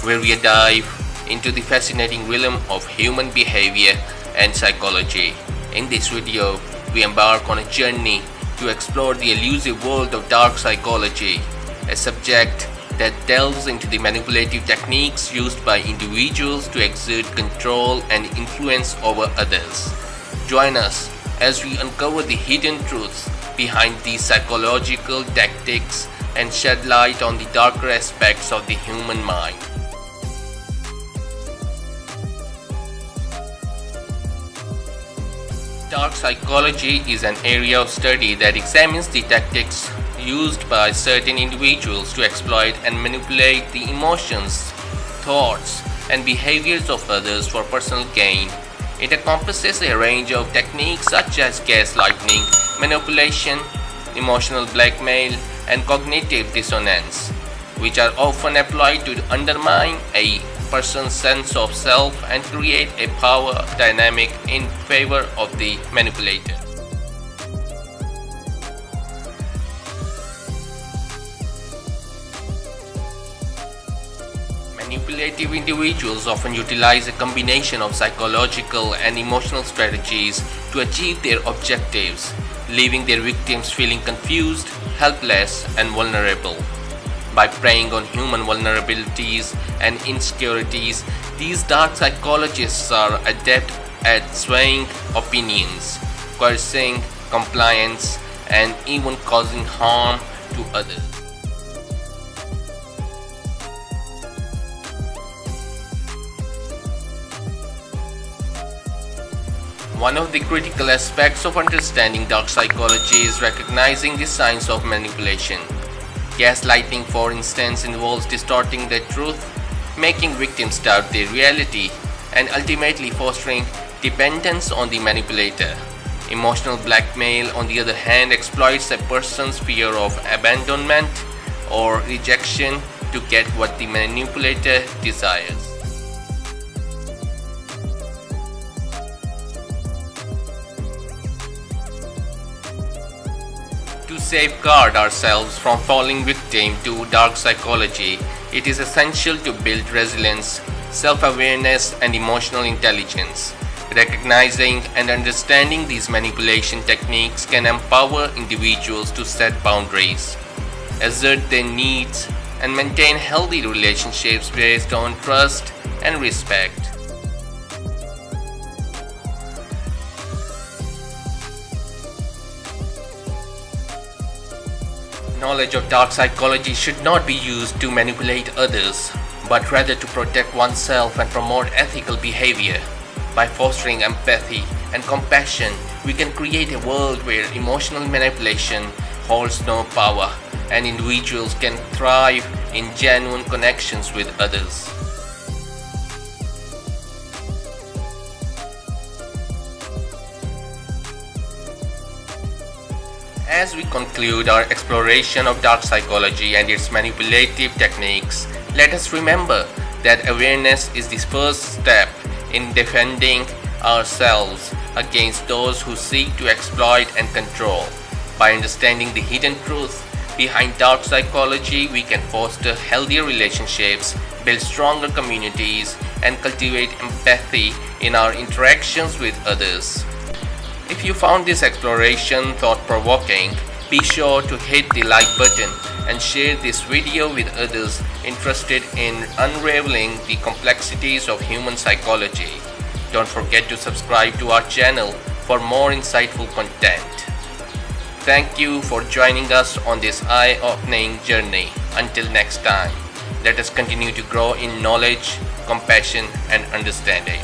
where we dive into the fascinating realm of human behavior and psychology. In this video, we embark on a journey to explore the elusive world of dark psychology, a subject that delves into the manipulative techniques used by individuals to exert control and influence over others. Join us as we uncover the hidden truths behind these psychological tactics and shed light on the darker aspects of the human mind. Dark psychology is an area of study that examines the tactics used by certain individuals to exploit and manipulate the emotions, thoughts, and behaviors of others for personal gain. It encompasses a range of techniques such as gaslighting, manipulation, emotional blackmail, and cognitive dissonance, which are often applied to undermine a person's sense of self and create a power dynamic in favor of the manipulator. Manipulative individuals often utilize a combination of psychological and emotional strategies to achieve their objectives, leaving their victims feeling confused, helpless, and vulnerable. By preying on human vulnerabilities and insecurities, these dark psychologists are adept at swaying opinions, coercing compliance, and even causing harm to others. One of the critical aspects of understanding dark psychology is recognizing the science of manipulation. Gaslighting, for instance, involves distorting the truth, making victims doubt their reality, and ultimately fostering dependence on the manipulator. Emotional blackmail, on the other hand, exploits a person's fear of abandonment or rejection to get what the manipulator desires. To safeguard ourselves from falling victim to dark psychology, it is essential to build resilience, self-awareness, and emotional intelligence. Recognizing and understanding these manipulation techniques can empower individuals to set boundaries, assert their needs, and maintain healthy relationships based on trust and respect. Knowledge of dark psychology should not be used to manipulate others, but rather to protect oneself and promote ethical behavior. By fostering empathy and compassion, we can create a world where emotional manipulation holds no power and individuals can thrive in genuine connections with others. As we conclude our exploration of dark psychology and its manipulative techniques, let us remember that awareness is the first step in defending ourselves against those who seek to exploit and control. By understanding the hidden truth behind dark psychology, we can foster healthier relationships, build stronger communities, and cultivate empathy in our interactions with others. If you found this exploration thought-provoking, be sure to hit the like button and share this video with others interested in unraveling the complexities of human psychology. Don't forget to subscribe to our channel for more insightful content. Thank you for joining us on this eye-opening journey. Until next time, let us continue to grow in knowledge, compassion, and understanding.